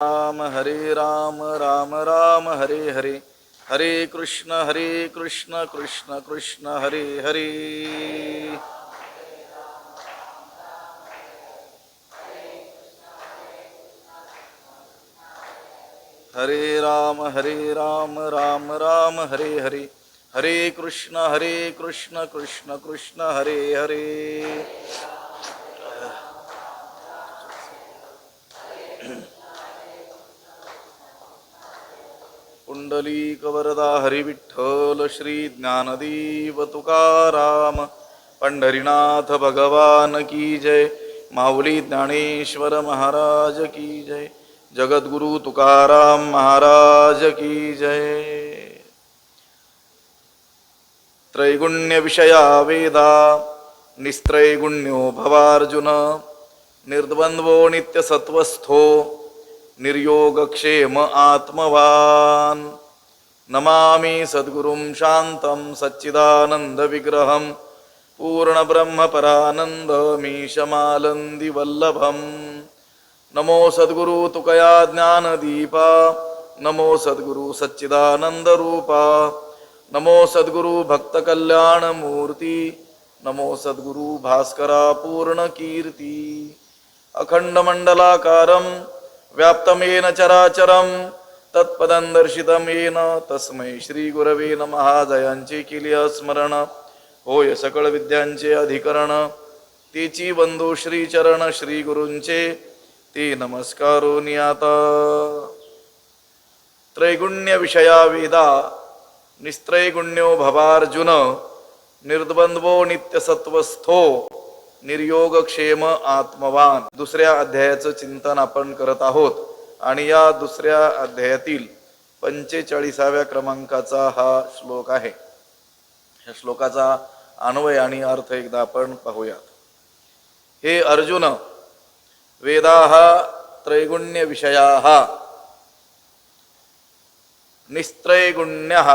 राम राम राम हरे हरे, हरे कृष्ण कृष्ण कृष्ण हरे हरे. हरे राम राम राम हरे हरे, हरे कृष्ण कृष्ण कृष्ण हरे हरे. पुंडलीकवरदा हरिविठ्ठल श्री ज्ञानदेव तुकाराम, पंढरीनाथ भगवान की जय. माऊली ज्ञानेश्वर महाराज की जय. जगद्गुरु तुकाराम महाराज की जय. त्रैगुण्य विषया वेदा, निस्त्रैगुण्यो भवार्जुन. निर्द्वंद्वो नित्यसत्वस्थो, निर्योगक्षेम आत्मवान्. नमामि सद्गुरुं शान्तं सच्चिदानन्दविग्रहं, पूर्णब्रह्मपरानन्दमीशमालन्दिवल्लभम्. नमो सद्गुरु तुकया ज्ञानदीपा, नमो सद्गुरु सच्चिदानन्दरूपा, नमो सद्गुरु भक्तकल्याणमूर्ती, नमो सद्गुरु भास्करा पूर्णकीर्ती. अखंडमंडलाकारं व्याप्तमेन चराचरं, तत्पदं दर्शितं येन तस्मै श्री गुरवे नमः. जयांचे केली स्मरण, होय सकळ विद्यांचे अधिकरण. तेची बंधू श्री चरण श्री गुरूंचे, ते नमस्कारो नियाता. त्रैगुण्य विषया वेदा, निस्त्रैगुण्यो भवार्जुन. निर्द्वंद्वो नित्यसत्वस्थो, निर्योगक्षेम आत्मवान. दुसऱ्या अध्यायाचं चिंतन आपण करत आहोत आणि या दुसऱ्या अध्यायातील 45व्या क्रमांकाचा हा श्लोक आहे. या श्लोकाचा अन्वय आणि अर्थ एकदा आपण पाहूयात. हे अर्जुन, वेदाः त्रैगुण्य विषयाः, निस्त्रैगुण्यः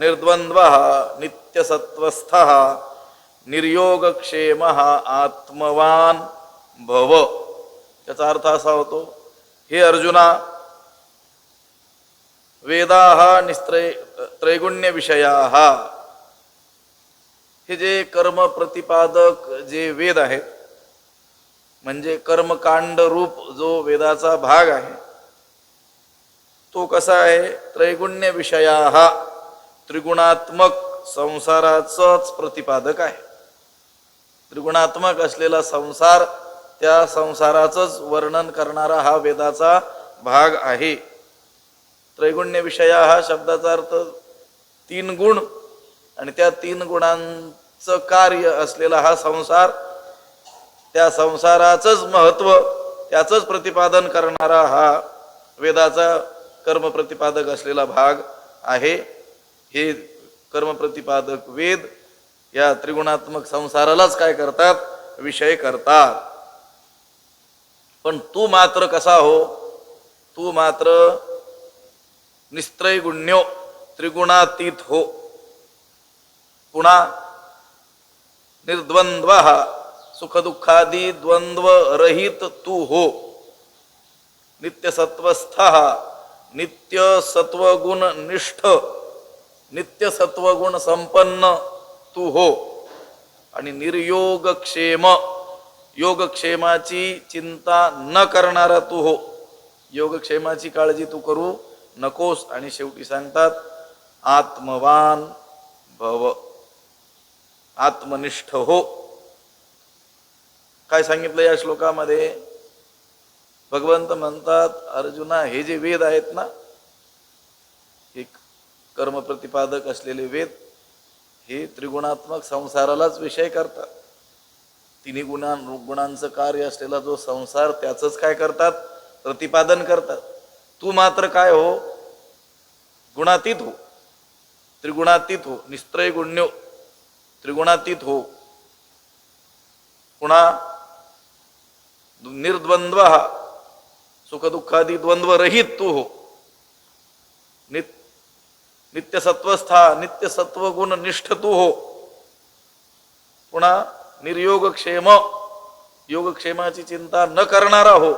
निर्द्वंद्वः नित्यसत्वस्थः, निर्योगक्षेमः आत्मवान भव. त्याचा अर्थ असा होतो, हे अर्जुना, वेदाः त्रैगुण्य विषयाः, हे जे कर्म प्रतिपादक जे वेद आहेत, म्हणजे कर्मकांड रूप जो वेदाचा भाग आहे, तो कसा आहे? त्रैगुण्य विषयाः, त्रिगुणात्मक संसाराचंच प्रतिपादक आहे. त्रिगुणात्मक असलेला संसार, त्या संसाराचंच वर्णन करणारा हा वेदाचा भाग आहे. त्रैगुण्य विषया हा शब्दाचा अर्थ 3 गुण, आणि त्या 3 गुणांचं कार्य असलेला हा संसार, त्या संसाराचंच महत्व, त्याचंच प्रतिपादन करणारा हा वेदाचा कर्म प्रतिपादक असलेला भाग आहे. हे कर्म प्रतिपादक वेद या त्रिगुणात्मक संसारालाच काय करतात? विषय करतात. पण तू मात्र कसा हो? तू मात्र निस्त्रैगुण्यो, त्रिगुणातीत हो. पुन्हा निर्द्वंद्वः, सुखदुःखादी द्वंद्व रहित तू हो. नित्य सत्वस्थः, नित्य सत्वगुण निष्ठ, नित्य सत्वगुण संपन्न तू हो. आणि निर्योगक्षेम, योगक्षेमाची चिंता न करणारा तू हो. योगक्षेमाची काळजी तू करू नकोस. आणि शेवटी सांगतात, आत्मवान भव, आत्मनिष्ठ हो. काय सांगितलं या श्लोकामध्ये? भगवंत म्हणतात, अर्जुना, हे जे वेद आहेत ना, हे कर्म प्रतिपादक असलेले वेद, हे त्रिगुणात्मक संसारालाच विषय करतात. 3 गुणांचं कार्य असलेला जो संसार, त्याचंच काय करतात? प्रतिपादन करतात. तू मात्र काय हो? गुणातीत हो, त्रिगुणातीत हो, निस्त्रैगुण्यो, त्रिगुणातीत हो. पुन्हा निर्द्वंद्वः, सुखदुःखादी द्वंद्व रहित तू हो. नित्य सत्वस्था, नित्य सत्वगुण निष्ठ तू हो. पुन्हा निर्योगक्षेम, योगक्षेमाची चिंता न करणारा हो.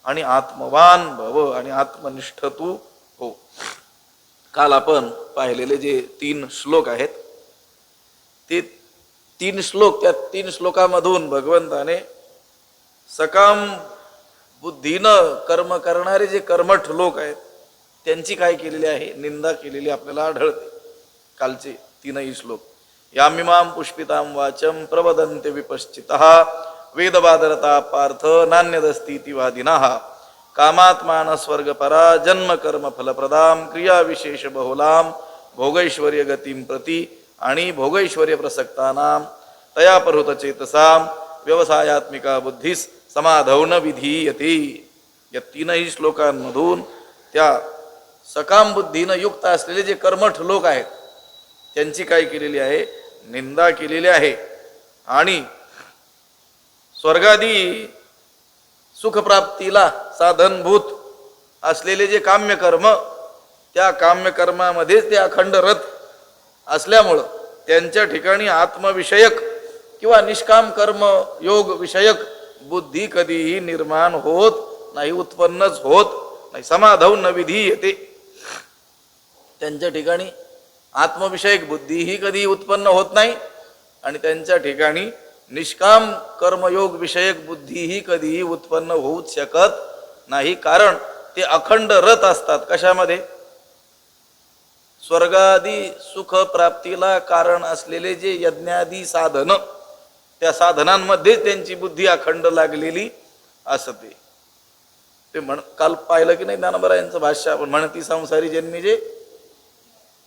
आणि आत्मवान भव आणि आत्मनिष्ठ तू हो. काल आपण पाहिलेले जे 3 श्लोक आहेत ते 3 श्लोक, त्या 3 श्लोकामधून भगवंताने सकाम बुद्धीनं कर्म करणारे जे कर्मठ लोक आहेत त्यांची काय केलेली आहे, निंदा केलेली आपल्याला आढळते. कालचे 3ही श्लोक. यामिमाम पुष्पिताम वाचम प्रवदन्ते विपश्चितः वेदबादरता पार्थ नान्यदस्तीति वादिनः कामात्मान स्वर्गपरा जन्म कर्म फलप्रदाम क्रिया विशेष बहुलाम भोगैश्वर्य गतीम प्रती आणि भोगैश्वर्य प्रसक्तानाम तया परुत चेतसाम व्यवसायात्मिका बुद्धीस समाधौन विधीयते. या 3ही श्लोकांमधून त्या सकाम बुद्धीनं युक्त असलेले जे कर्मठ लोक आहेत त्यांची काय केलेली आहे, निंदा केलेली आहे. आणि स्वर्गादी सुखप्राप्तीला साधनभूत असलेले जे काम्यकर्म, त्या काम्यकर्मामध्येच ते अखंड रत असल्यामुळं त्यांच्या ठिकाणी आत्मविषयक किंवा निष्काम कर्म योग विषयक बुद्धी कधीही निर्माण होत नाही, उत्पन्नच होत नाही. समाधौन विधी येते. त्यांच्या ठिकाणी आत्मविषयक बुद्धी ही कधी उत्पन्न होत नाही आणि त्यांच्या ठिकाणी निष्काम कर्मयोग विषयक बुद्धी ही कधीही उत्पन्न होऊच शकत नाही. कारण ते अखंड रत असतात. कशामध्ये? स्वर्गादी सुख प्राप्तीला कारण असलेले जे यज्ञादी साधन, त्या साधनांमध्ये त्यांची बुद्धी अखंड लागलेली असते. ते काल पाहिलं की नाही ज्ञानोबरायांचं भाष्य आपण, म्हणती संसारी जन्मी जे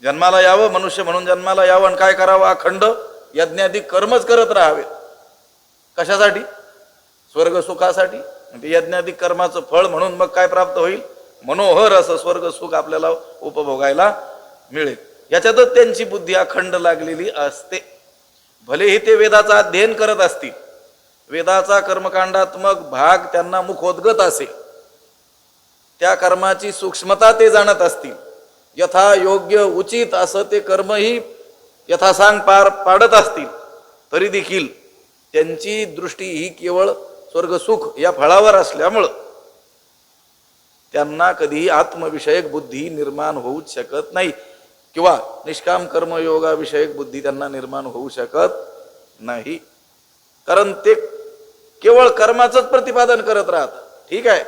जन्माला यावं, मनुष्य म्हणून जन्माला यावं आणि काय करावं, अखंड यज्ञादी कर्मच करत राहावे. कशासाठी? स्वर्ग सुखासाठी. म्हणजे यज्ञादी कर्माचं फळ म्हणून मग काय प्राप्त होईल, मनोहर असं स्वर्ग सुख आपल्याला उपभोगायला मिळेल. याच्यातच त्यांची बुद्धी अखंड लागलेली असते. भलेही ते वेदाचा अध्ययन करत असतील, वेदाचा कर्मकांडात्मक भाग त्यांना मुखोद्गत असेल, त्या कर्माची सूक्ष्मता ते जाणत असतील, यथा योग्य उचित असं ते कर्मही यथासांग पार पाडत असतील, तरी देखील त्यांची दृष्टी ही केवळ स्वर्गसुख या फळावर असल्यामुळं त्यांना कधीही आत्मविषयक बुद्धी निर्माण होऊच शकत नाही किंवा निष्काम कर्मयोगाविषयक बुद्धी त्यांना निर्माण होऊ शकत नाही. कारण ते केवळ कर्माचंच प्रतिपादन करत राहतात. ठीक आहे,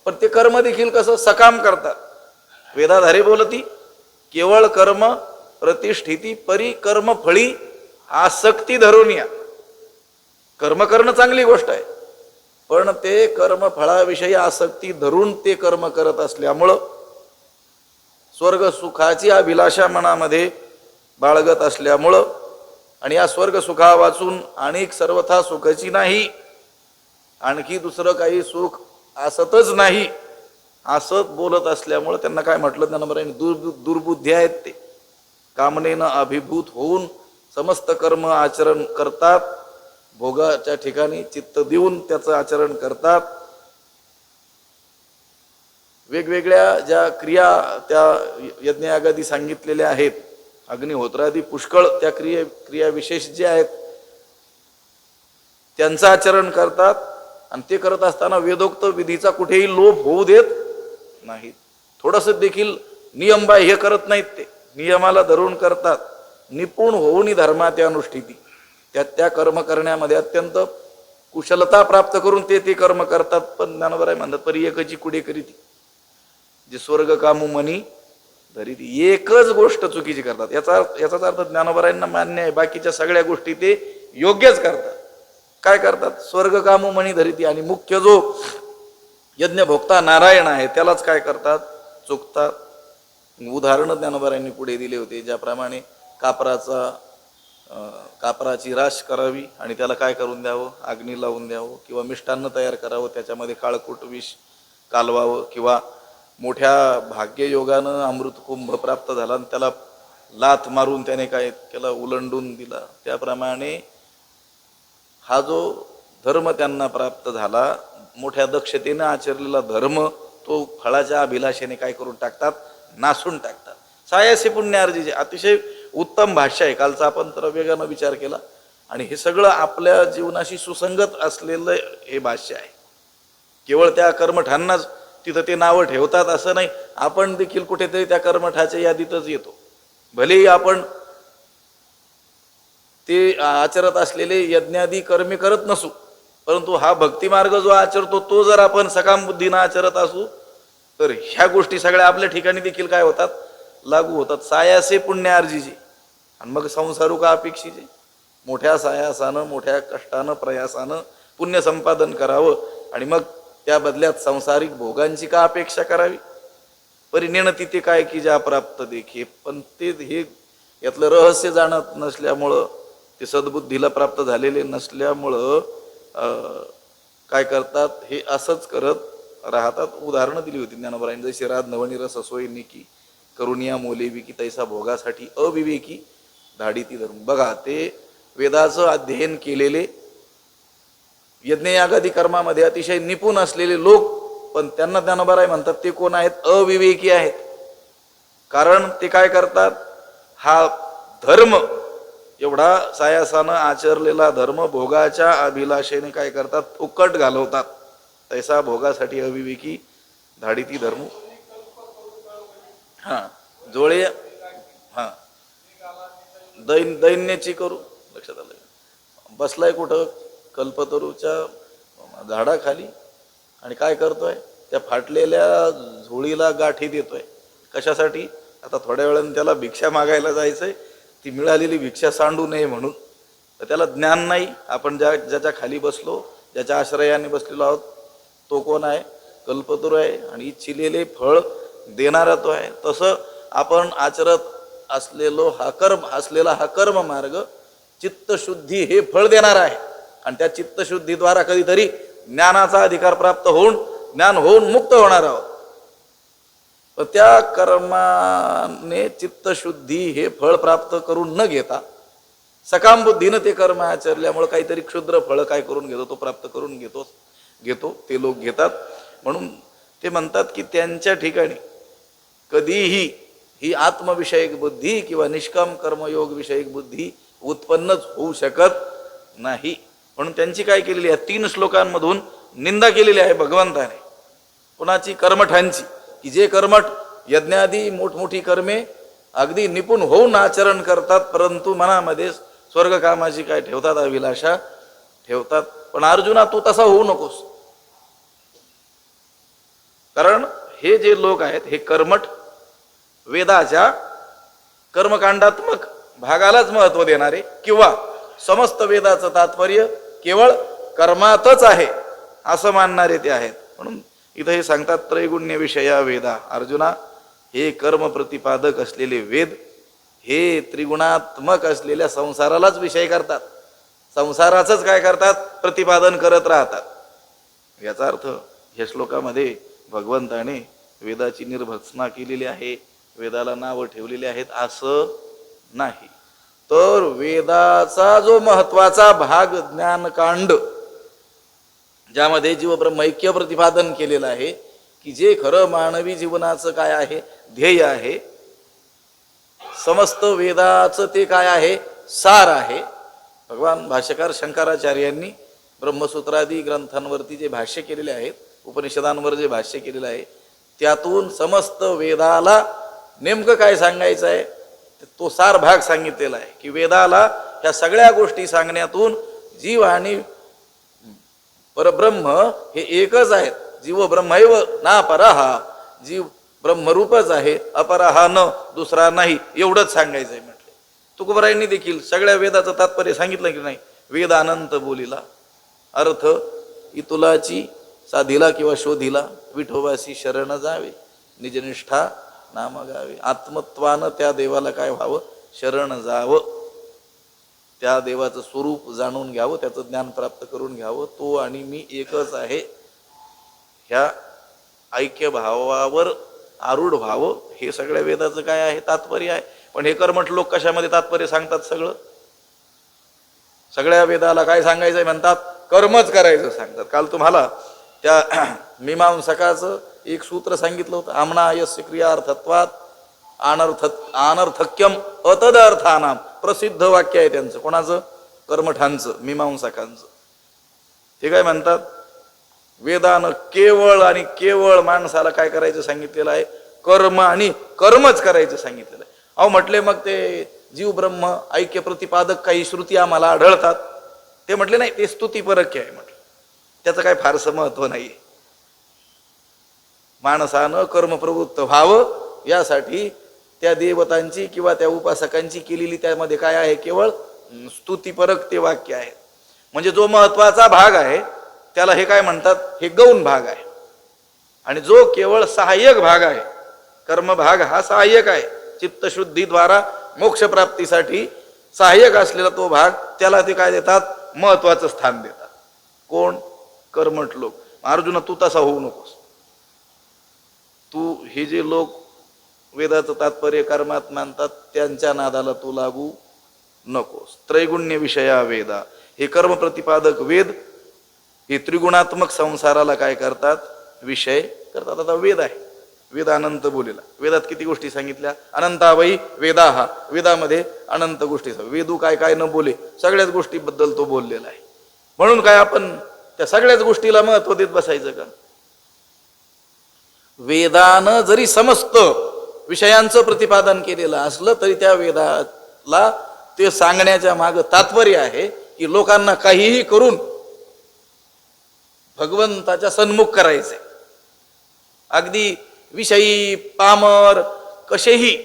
पण ते कर्म देखील कसं सकाम करतात. वेदाधारे बोलती केवळ कर्म प्रतिष्ठिती परी कर्म फळी आसक्ती धरून या. कर्म करणं चांगली गोष्ट आहे, पण ते कर्म फळाविषयी आसक्ती धरून ते कर्म करत असल्यामुळं स्वर्ग सुखाची अभिलाषा मनामध्ये बाळगत असल्यामुळं आणि या स्वर्ग सुखा वाचून अनेक सर्वथा सुखाची नाही, आणखी दुसरं काही सुख असतच नाही असत बोलत असल्यामुळं त्यांना काय म्हटलं ज्ञानोबरांनी, दुर्बुद्धी आहेत. ते कामनेनं अभिभूत होऊन समस्त कर्म आचरण करतात, भोगाच्या ठिकाणी चित्त देऊन त्याचं आचरण करतात. वेगवेगळ्या ज्या क्रिया त्या यज्ञयागादी सांगितलेल्या आहेत, अग्निहोत्रादी पुष्कळ त्या क्रिया विशेष जे आहेत त्यांचं आचरण करतात. आणि ते करत असताना वेदोक्त विधीचा कुठेही लोभ होऊ देत नाहीत. थोडंसं देखील नियमबाह्य करत नाहीत. ते नियमाला धरून करतात. निपुण होऊन धर्मात अनुष्ठिती, त्या कर्म करण्यामध्ये अत्यंत कुशलता प्राप्त करून ते कर्म करतात. पण ज्ञानोबराय म्हणतात परी एकची कुडे करीती, जे स्वर्ग कामू मनी धरीती. एकच गोष्ट चुकीची करतात. याचाच अर्थ ज्ञानोबरायांना मान्य आहे, बाकीच्या सगळ्या गोष्टी ते योग्यच करतात. काय करतात? स्वर्ग कामू मनी धरीती. आणि मुख्य जो यज्ञ भोक्ता नारायण आहे त्यालाच काय करतात? चुकतात. उदाहरण ज्ञानोबरायांनी पुढे दिले होते, ज्याप्रमाणे कापराची राश करावी आणि त्याला काय करून द्यावं? अग्नी लावून द्यावं, किंवा मिष्टान्न तयार करावं, त्याच्यामध्ये काळकूट विष कालवावं, किंवा मोठ्या भाग्ययोगानं अमृत कुंभ प्राप्त झाला आणि त्याला लाथ मारून त्याने काय केला? उलंडून दिला. त्याप्रमाणे हा जो धर्म त्यांना प्राप्त झाला, मोठ्या दक्षतेने आचरलेला धर्म, तो फळाच्या अभिलाषेने काय करून टाकतात? नासून टाकतात. सायासी पुण्यार्जीचे अतिशय उत्तम भाष्य आहे. कालचा आपण तर वेगानं विचार केला आणि हे सगळं आपल्या जीवनाशी सुसंगत असलेलं हे भाष्य आहे केवळ त्या कर्मठांनाच तिथं ते नावं ठेवतात असं नाही, आपण देखील कुठेतरी त्या कर्मठाच्या यादीतच येतो. भलेही आपण ते आचरत असलेले यज्ञादी कर्मे करत नसू, परंतु हा भक्तिमार्ग जो आचरतो तो जर आपण सकाम बुद्धीनं आचरत असू तर ह्या गोष्टी सगळ्या आपल्या ठिकाणी देखील काय होतात, लागू होतात. सायासे पुण्यार्जीचे आणि मग संसारू का अपेक्षीचे. मोठ्या सायासानं मोठ्या कष्टानं प्रयासानं पुण्य संपादन करावं आणि मग त्या बदल्यात सांसारिक भोगांची का अपेक्षा करावी. परिणेन तिथे काय की ज्या प्राप्त देखे. पण ते हे यातलं रहस्य जाणत नसल्यामुळं, ते सद्बुद्धीला प्राप्त झालेले नसल्यामुळं काय करतात, हे असंच करत राहतात. उदाहरणं दिली होती ज्ञानोबरायांनी, जशी राज नवनीरस असोयनी की करुणिया मोलेविकी तैसा भोगासाठी अविवेकी धाडीती धर्म. बघा, ते वेदाचं अध्ययन केलेले यज्ञयागादी कर्मामध्ये अतिशय निपुण असलेले लोक, पण त्यांना ज्ञानोबराय म्हणतात ते कोण आहेत, अविवेकी आहेत. कारण ते काय करतात, हा धर्म एवढा सायासानं आचरलेला धर्म भोगाच्या अभिलाषेने काय करतात, फुकट घालवतात. तैसा भोगासाठी अविवेकी धाडीती धर्म. हा जोळे हा दैन्याची करू. लक्षात आलं. बसलाय कुठं, कल्पतरूच्या झाडाखाली, आणि काय करतोय, त्या फाटलेल्या झोळीला गाठी देतोय. कशासाठी, आता थोड्या वेळाने त्याला भिक्षा मागायला जायचंय, ती मिळालेली भिक्षा सांडू नये म्हणून. तर त्याला ज्ञान नाही, आपण ज्याच्या खाली बसलो, ज्याच्या आश्रयाने बसलेलो आहोत, तो कोण आहे, कल्पतरू आहे, आणि इच्छिलेले फळ देणारा तो आहे. तसं आपण आचरत असलेला हा कर्म मार्ग चित्तशुद्धी हे फळ देणार आहे. आणि त्या चित्तशुद्धीद्वारा कधीतरी ज्ञानाचा अधिकार प्राप्त होऊन ज्ञान होऊन मुक्त होणार आहोत. तर त्या कर्माने चित्तशुद्धी हे फळ प्राप्त करून न घेता सकाम बुद्धीनं ते कर्म आचरल्यामुळे काहीतरी क्षुद्र फळ काय करून घेतो, तो प्राप्त करून घेतो ते लोक घेतात. म्हणून ते म्हणतात की त्यांच्या ठिकाणी कधीही ही आत्मविषयक बुद्धी किंवा निष्काम कर्मयोग विषयक बुद्धी उत्पन्नच होऊ शकत नाही. म्हणून त्यांची काय केलेली आहे, 3 श्लोकांमधून निंदा केलेली आहे भगवंताने. कुणाची, कर्मठांची, की जे कर्मठ यज्ञादी मोठमोठी कर्मे अगदी निपुण होऊन आचरण करतात, परंतु मनामध्ये स्वर्गकामाची काय ठेवतात, अभिलाषा ठेवतात. पण अर्जुना, तू तसा होऊ नकोस. कारण हे जे लोक आहेत हे कर्मठ, वेदाच्या कर्मकांडात्मक भागालाच महत्व देणारे, किंवा समस्त वेदाचं तात्पर्य केवळ कर्मातच आहे असं मानणारे ते आहेत. म्हणून इथं हे सांगतात, त्रैगुण्य विषया वेदा. अर्जुना, हे कर्म प्रतिपादक असलेले वेद हे त्रिगुणात्मक असलेल्या संसारालाच विषय करतात, संसाराचंच काय करतात, प्रतिपादन करत राहतात. याचा अर्थ या श्लोकामध्ये भगवंताने वेदाची निर्भत्सना केलेली आहे, वेदाला नावं ठेवलेली आहेत असं नाही. तर वेदाचा जो महत्वाचा भाग ज्ञानकांड, ज्यामध्ये जीव ब्रह्मैक्य प्रतिपादन केलेलं आहे, की जे खरं मानवी जीवनाचं काय आहे, ध्येय आहे, समस्त वेदाचं ते काय आहे, सार आहे. भगवान भाष्यकार शंकराचार्यांनी ब्रह्मसूत्रादी ग्रंथांवरती जे भाष्य केलेले आहेत, उपनिषदांवर जे भाष्य केलेलं आहे, त्यातून समस्त वेदाला नेमकं काय सांगायचं आहे तो सार भाग सांगितलेला आहे. की वेदाला ह्या सगळ्या गोष्टी सांगण्यातून जीव आणि परब्रह्म हे एकच आहेत. जीव ब्रह्मैव ना परहा, जीव ब्रह्मरूपच आहे, अपरहा न, दुसरा नाही, एवढंच सांगायचं आहे म्हटले. तुकोबरायांनी देखील सगळ्या वेदाचं तात्पर्य सांगितलं की नाही. वेद अनंत बोलिला, अर्थ इतुलाची साधिला किंवा शोधिला, विठोबासी शरण जावे, निजनिष्ठा नाम गावे. आत्मत्वानं त्या देवाला काय व्हावं, शरण जावं, त्या देवाचं स्वरूप जाणून घ्यावं, त्याचं ज्ञान प्राप्त करून घ्यावं. तो आणि मी एकच आहे ह्या ऐक्य भावावर आरूढ व्हावं, हे सगळ्या वेदाचं काय आहे, तात्पर्य आहे. पण हे कर्मठ लोक कशामध्ये तात्पर्य सांगतात, सगळ्या वेदाला काय सांगायचंय म्हणतात, कर्मच करायचं सांगतात. काल तुम्हाला त्या मीमांसकाचं एक सूत्र सांगितलं होतं, आमनायस्य क्रियार्थत्वात अनर्थक्यम अतदर्थानाम. प्रसिद्ध वाक्य आहे त्यांचं. कोणाचं, कर्मठांचं, मीमांसकांचं. ते काय म्हणतात, वेदानं केवळ आणि केवळ माणसाला काय करायचं सांगितलेलं आहे? कर्म आणि कर्मच करायचं सांगितलेलं आहे. अहो म्हटले मग ते जीव ब्रह्म ऐक्य प्रतिपादक काही श्रुती आम्हाला आढळतात, ते म्हटले नाही, ते स्तुतीपरक आहे म्हटलं, त्याचं काय फारसं महत्व नाही. माणसानं कर्मप्रवृत्त व्हावं यासाठी त्या देवतांची किंवा त्या उपासकांची केलेली त्यामध्ये काय आहे? केवळ स्तुतीपरक ते वाक्य आहे. म्हणजे जो महत्वाचा भाग आहे त्याला हे काय म्हणतात? हे गौण भाग आहे. आणि जो केवळ सहाय्यक भाग आहे, कर्मभाग हा सहाय्यक आहे, चित्तशुद्धीद्वारा मोक्षप्राप्तीसाठी सहाय्यक असलेला तो भाग, त्याला ते काय देतात? महत्वाचं स्थान देतात. कोण? कर्मठ लोक. अर्जुन तू तसा होऊ नकोस. तू हे जे लोक वेदाचं तात्पर्य कर्मात मानतात त्यांच्या नादाला तू लागू नकोस. त्रैगुण्य विषया वेदा, हे कर्म प्रतिपादक वेद हे त्रिगुणात्मक संसाराला काय करतात? विषय करतात. आता वेद आहे, वेद अनंत बोलेला. वेदात किती गोष्टी सांगितल्या? अनंतावई वेदाहा, वेदामध्ये अनंत गोष्टी. वेदू काय काय न बोले सगळ्याच गोष्टीबद्दल तो बोललेला आहे. म्हणून काय आपण त्या सगळ्याच गोष्टीला महत्व देत बसायचं का? वेदानं जरी समस्त विषयांचं प्रतिपादन केलेलं असलं तरी त्या वेदाला ते सांगण्याच्या माग तात्पर्य आहे की लोकांना काहीही करून भगवंताच्या सन्मुख करायचे. अगदी विषयी पामर कसेही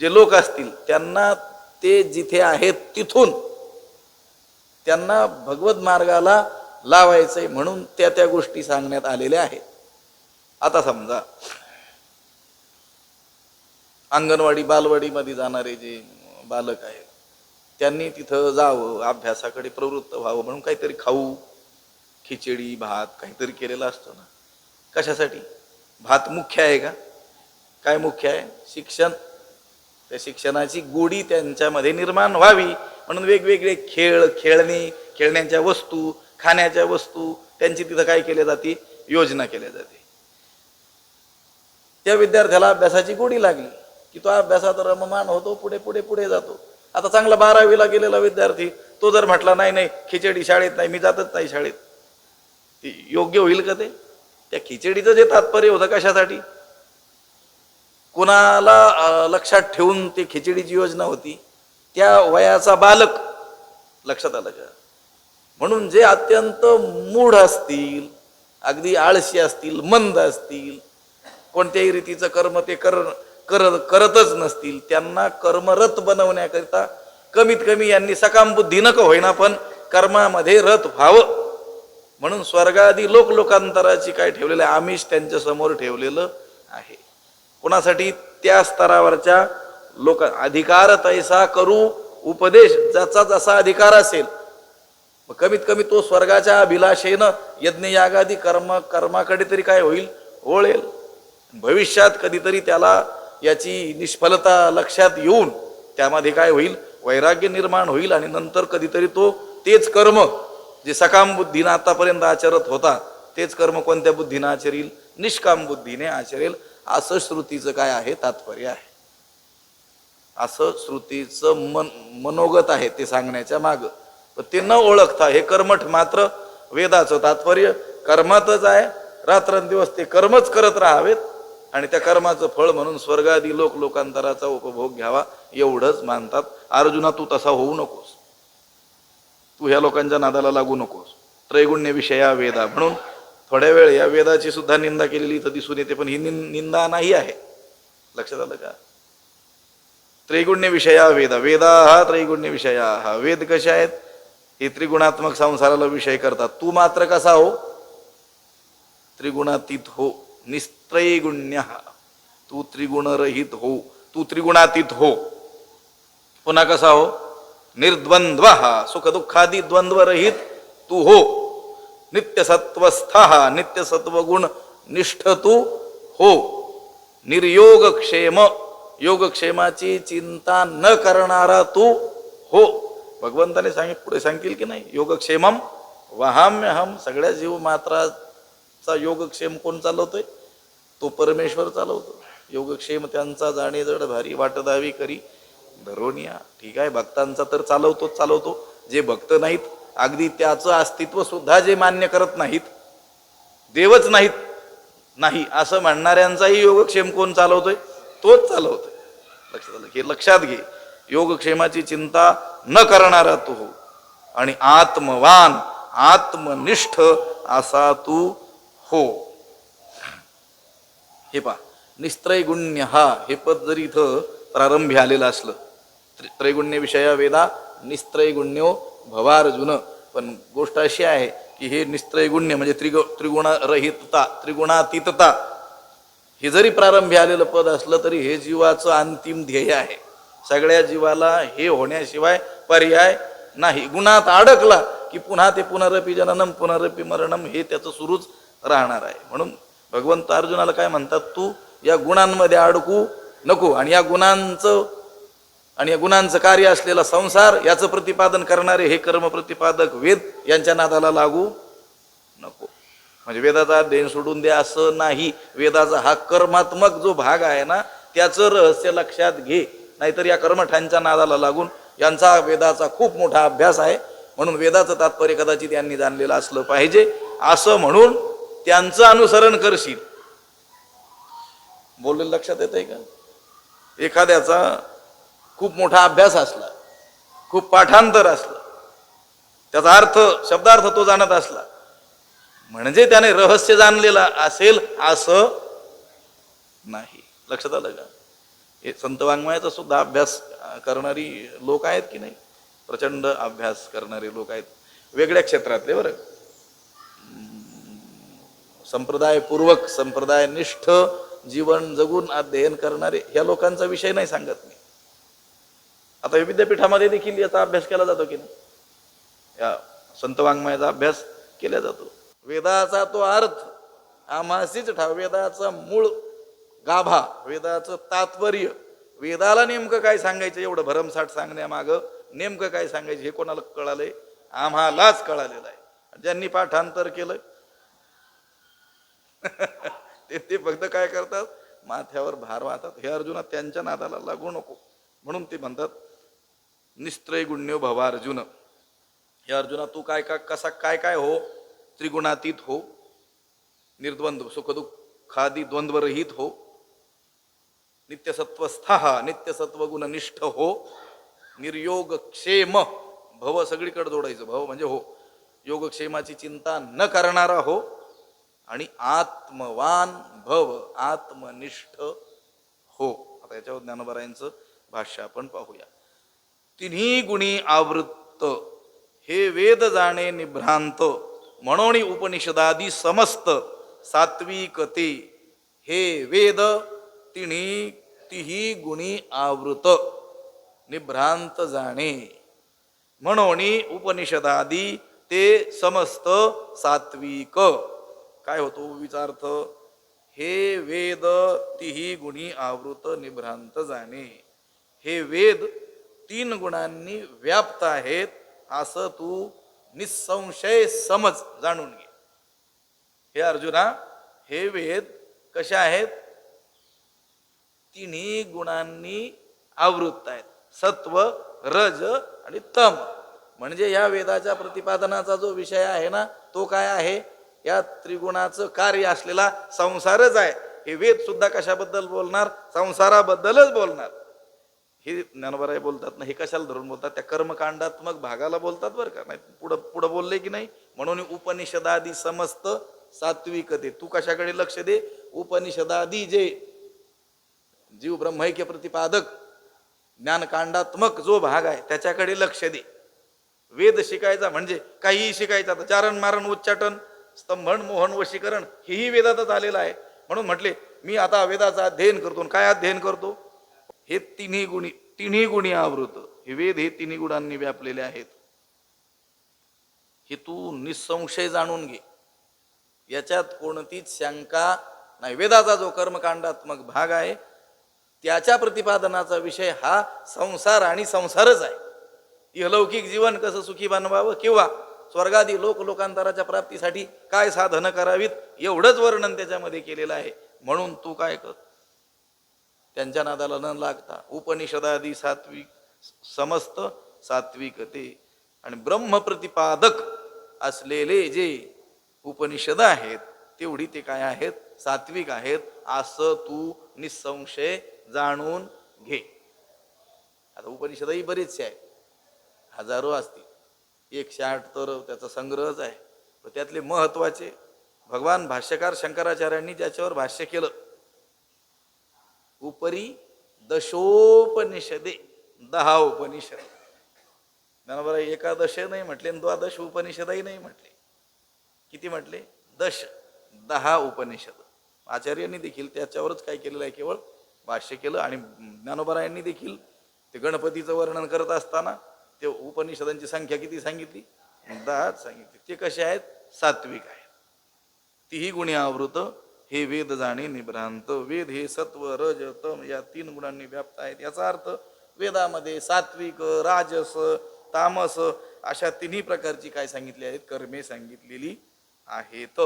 जे लोक असतील त्यांना ते जिथे आहेत तिथून त्यांना भगवत मार्गाला लावायचंय म्हणून त्या त्या गोष्टी सांगण्यात आलेल्या आहेत. आता समजा अंगणवाडी बालवाडीमध्ये जाणारे जे बालक आहेत त्यांनी तिथं जावं, अभ्यासाकडे प्रवृत्त व्हावं म्हणून काहीतरी खाऊ, खिचडी भात काहीतरी केलेला असतो ना. कशासाठी? भात मुख्य आहे का? काय मुख्य आहे? शिक्षण. त्या शिक्षणाची गोडी त्यांच्यामध्ये निर्माण व्हावी म्हणून वेगवेगळे खेळ, खेळण्याच्या वस्तू, खाण्याच्या वस्तू त्यांची तिथं काय केले जाते? योजना केल्या जाते. त्या विद्यार्थ्याला अभ्यासाची गोडी लागली की तो अभ्यासात रममान होतो, पुढे पुढे पुढे जातो. आता चांगला 12वीला गेलेला विद्यार्थी तो जर म्हटला नाही नाही खिचडी शाळेत नाही, मी जातच नाही शाळेत, योग्य होईल का ते? त्या खिचडीचं जे तात्पर्य होतं कशासाठी? कुणाला लक्षात ठेवून ते खिचडीची योजना होती? त्या वयाचा बालक. लक्षात आलं का? म्हणून जे अत्यंत मूढ असतील, अगदी आळशी असतील, मंद असतील, कोणत्याही रीतीचं कर्म ते करतच नसतील, त्यांना कर्मरत बनवण्याकरिता कमीत कमी यांनी सकाम बुद्धी नको होईना पण कर्मामध्ये रत व्हावं म्हणून स्वर्गादी लोकांतराची काय ठेवलेलं आहे? आमिष त्यांच्या समोर ठेवलेलं आहे. कोणासाठी? त्या स्तरावरच्या लोक. अधिकार तैसा करू उपदेश, ज्याचा जसा अधिकार असेल कमीत कमी तो स्वर्गाच्या अभिलाषेनं यज्ञयागादी कर्माकडे तरी काय होईल? वळेल. भविष्यात कधीतरी त्याला याची निष्फलता लक्षात येऊन त्यामध्ये काय होईल? वैराग्य निर्माण होईल आणि नंतर कधीतरी तो तेच कर्म जे सकाम बुद्धीनं आतापर्यंत आचरत होता तेच कर्म कोणत्या बुद्धीनं आचरेल? निष्काम बुद्धीने आचरेल. असं श्रुतीचं काय आहे? तात्पर्य आहे. असं श्रुतीचं मनोगत आहे ते सांगण्याच्या माग. पण ते न ओळखता हे कर्मठ मात्र वेदाचं तात्पर्य कर्मातच आहे, रात्रंदिवस ते कर्मच करत राहावेत आणि त्या कर्माचं फळ म्हणून स्वर्गादी लोकांतराचा उपभोग घ्यावा एवढंच मानतात. अर्जुना तू तसा होऊ नकोस, तू ह्या लोकांच्या नादाला लागू नकोस. त्रैगुण्य विषया वेदा, म्हणून थोड्या वेळ या वेदाची सुद्धा निंदा केलेली इथं दिसून येते, पण ही निंदा नाही आहे. लक्षात आलं का? त्रैगुण्य विषया वेदा, वेदा हा त्रैगुण्य विषया. हा वेद कसे आहेत? हे त्रिगुणात्मक संसाराला विषय करतात. तू मात्र कसा हो? त्रिगुणातीत हो, निस्त्रैगुण्य. तू त्रिगुणरहित हो, तू त्रिगुणातीत हो. पुन्हा कसा हो? निर्द्वंद्व, सुख दुःखादी द्वंद्वरहित तू हो. नित्यसत्वस्थ, नित्यसत्वगुण निष्ठ तू हो. निर्योगक्षेम, योगक्षेमाची चिंता न करणारा तू हो. भगवंताने पुढे सांगतील की नाही? योगक्षेमम वहाम्यहम. सगळ्या जीव मात्राचा योगक्षेम कोण चालवतोय? तो परमेश्वर चालवतो. योगक्षेम त्यांचा जाणे जड भारी, वाटदावी करी धरोनिया. ठीक आहे, भक्तांचा तर चालवतो. जे भक्त नाहीत, अगदी त्याचं अस्तित्व सुद्धा जे मान्य करत नाहीत, देवच नाहीत नाही असं म्हणणाऱ्यांचाही योगक्षेम कोण चालवतोय? तोच चालवतोय. लक्षात आलं? हे लक्षात घे. योगक्षेमाची चिंता न करणारा तू हो आणि आत्मवान आत्मनिष्ठ असा तू हो. हे पा निस्त्रैगुण्य हा हे पद जरी इथं प्रारंभी आलेलं असलं, त्रैगुण्य विषया वेदा निस्त्रैगुण्यो भवार्जुन, पण गोष्ट अशी आहे की हे निस्त्रैगुण्य म्हणजे त्रिगुणरहितता त्रिगुणातीतता हे जरी प्रारंभी आलेलं पद असलं तरी हे जीवाचं अंतिम ध्येय आहे. सगळ्या जीवाला हे होण्याशिवाय पर्याय नाही. गुणात अडकला की पुन्हा ते पुनरपी जननम पुनरपी मरणम हे त्याचं सुरूच राहणार आहे. म्हणून भगवंत अर्जुनाला काय म्हणतात, तू या गुणांमध्ये अडकू नको आणि या गुणांचं कार्य असलेला संसार याचं प्रतिपादन करणारे हे कर्म प्रतिपादक वेद यांच्या नादाला लागू नको. म्हणजे वेदाचा अध्ययन सोडून द्या असं नाही. वेदाचा हा कर्मात्मक जो भाग आहे ना त्याचं रहस्य लक्षात घे. नाहीतर या कर्मठांच्या नादाला लागून यांचा वेदाचा खूप मोठा अभ्यास आहे म्हणून वेदाचं तात्पर्य कदाचित यांनी जाणलेलं असलं पाहिजे असं म्हणून त्यांचं अनुसरण करशील. बोललेलं लक्षात येत आहे का? एखाद्याचा खूप मोठा अभ्यास असला, खूप पाठांतर असलं, त्याचा अर्थ शब्दार्थ तो जाणत असला म्हणजे त्याने रहस्य जाणलेला असेल असं नाही. लक्षात आलं का? हे संत वाङ्मयाचा सुद्धा अभ्यास करणारी लोक आहेत की नाही, प्रचंड अभ्यास करणारे लोक आहेत वेगळ्या क्षेत्रातले. बरं, संप्रदायपूर्वक संप्रदायनिष्ठ जीवन जगून अध्ययन करणारे ह्या लोकांचा विषय नाही सांगत मी. आता विद्यापीठामध्ये देखील याचा अभ्यास केला जातो की नाही, या संत वाङ्मयाचा अभ्यास केला जातो. वेदाचा तो अर्थ आम्हासीच ठाव, वेदाचा मूळ गाभा, वेदाचं तात्पर्य, वेदाला नेमकं काय सांगायचं एवढं भरमसाठ सांगण्यामागं नेमकं काय सांगायचं हे कोणाला कळालंय? आम्हालाच कळालेलं आहे. ज्यांनी पाठांतर केलं ते फक्त काय करतात, माथ्यावर भार वाहतात. हे अर्जुना त्यांच्या नादाला लागू नको म्हणून ते म्हणतात निस्त्रैगुण्यो भवार्जुन. हे अर्जुना तू काय कसा काय हो, त्रिगुणातीत हो, निर्द्वंद्व सुखदुःखादी द्वंद्वरहित हो, नित्यसत्वस्था नित्यसत्व गुणनिष्ठ हो, निर्योगक्षेम भव सगळीकडे जोडायचं, भव म्हणजे हो, योगक्षेमाची चिंता न करणारा हो आणि आत्मवान भव आत्मनिष्ठ हो. आता याच्यावर ज्ञानोबरायांचं भाष्य आपण पाहूया. तिन्ही गुणी आवृत्त हे वेद जाणे निभ्रांत म्हणून उपनिषदादी समस्त सात्विकते हे वेद तिही गुणी आवृत निभ्रांत जाणे म्हणून उपनिषदादी ते समस्त सात्विक. काय होतो विचार्थ? हे वेद तिही गुणी आवृत निभ्रांत जाणे. हे वेद 3 गुणांनी व्याप्त आहेत असं तू निसंशय समज, जाणून घे. हे अर्जुना हे वेद कशा आहेत? तिन्ही गुणांनी आवृत्त आहेत, सत्व रज आणि तम. म्हणजे या वेदाच्या प्रतिपादनाचा जो विषय आहे ना तो काय आहे? या त्रिगुणाचं कार्य असलेला संसारच आहे. हे वेद सुद्धा कशाबद्दल बोलणार? संसाराबद्दलच बोलणार. हे ज्ञानोबराय बोलतात ना, हे कशाला धरून बोलतात? त्या कर्मकांडात्मक भागाला बोलतात बरं का. नाही पुढं बोलले की नाही. म्हणून उपनिषदादी समस्त सात्विकते. तू कशाकडे लक्ष दे? उपनिषदादी जे जीव ब्रह्मैक्य प्रतिपादक ज्ञानकांडात्मक जो भाग आहे त्याच्याकडे लक्ष दे. वेद शिकायचा म्हणजे काहीही शिकायचं. आता चारण मारण उच्चाटन स्तंभन मोहन वशीकरण हेही वेदातच आलेलं आहे. म्हणून म्हटले मी आता वेदाचं अध्ययन करतो. काय अध्ययन करतो? हे तिन्ही गुणी आवृत हे वेद हे तिन्ही गुणांनी व्यापलेले आहेत. हे तू निसंशय जाणून घे, याच्यात कोणतीच शंका नाही. वेदाचा जो कर्मकांडात्मक भाग आहे त्याच्या प्रतिपादनाचा विषय हा संसार आणि संसारच आहे. इहलौकिक जीवन कसं सुखी बनवावं किंवा स्वर्गादी लोकांतराच्या प्राप्तीसाठी काय साधनं करावीत एवढंच वर्णन त्याच्यामध्ये केलेलं आहे. म्हणून तू काय कर, त्यांच्या नादाला न लागता उपनिषदादी समस्त सात्विकते आणि ब्रह्म प्रतिपादक असलेले जे उपनिषद आहेत तेवढी ते काय आहेत, सात्विक आहेत, असं तू निसंशय जाणून घे. आता उपनिषदही बरीचशी आहेत, हजारो असतील, 108 तर त्याचा संग्रहच आहे. तर त्यातले महत्वाचे भगवान भाष्यकार शंकराचार्यांनी ज्याच्यावर भाष्य केलं, उपरी दशोपनिषदे, 10 उपनिषद. बरोबर, एकादश नाही म्हटले, द्वादश उपनिषदही नाही म्हटले. किती म्हटले? 10 उपनिषद. आचार्यांनी देखील त्याच्यावरच काय केलेलं आहे, केवळ भाष्य केलं. आणि ज्ञानोबरायांनी देखील ते गणपतीचं वर्णन करत असताना ते उपनिषदांची संख्या किती सांगितली? 10 सांगितली. ते कसे आहेत? सात्विक आहेत. तीही गुणी आवृत, हे वेद जाणे निभ्रांत. वेद हे सत्व रज तम या 3 गुणांनी व्याप्त आहेत. याचा अर्थ वेदामध्ये सात्विक, राजस, तामस अशा 3ही प्रकारची काय सांगितली आहेत? कर्मे सांगितलेली आहेत.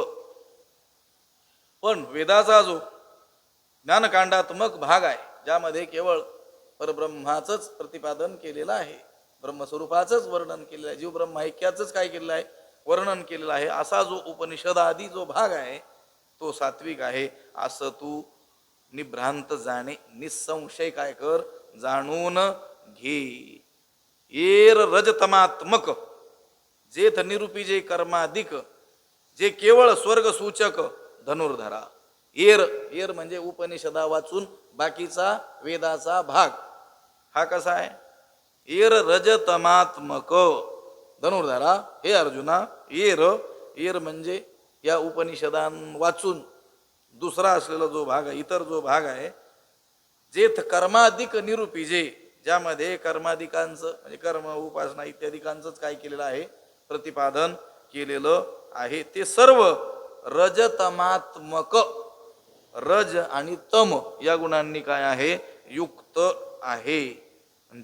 पण वेदाचा जो ज्ञानकांडात्मक भाग आहे, ज्यामध्ये केवळ परब्रह्माचंच प्रतिपादन केलेलं आहे, ब्रह्मस्वरूपाचंच वर्णन केलेलं आहे, जीव ब्रह्म ऐक्याचंच काय केलेलं आहे? वर्णन केलेलं आहे, असा जो उपनिषद आदी जो भाग आहे तो सात्विक आहे, असं तू निभ्रांत जाणे, निसंशय काय कर? जाणून घे. येर रजतमात्मक, जेथ निरूपी जे कर्माधिक, जे केवळ स्वर्ग सूचक धनुर्धरा. येर म्हणजे उपनिषदा वाचून बाकीचा वेदाचा भाग. हा कसा आहे? येर रजतमात्मक धनुर्धरा, हे अर्जुना, येर म्हणजे या उपनिषदां वाचून दुसरा असलेला जो भाग आहे, इतर जो भाग आहे, जेथ कर्माधिक निरूपी, जे ज्यामध्ये कर्माधिकांचं म्हणजे कर्म, उपासना इत्यादिकांचंच काय केलेलं आहे? प्रतिपादन केलेलं आहे. ते सर्व रजतमात्मक, रज आणि तम या गुणांनी काय आहे? युक्त आहे.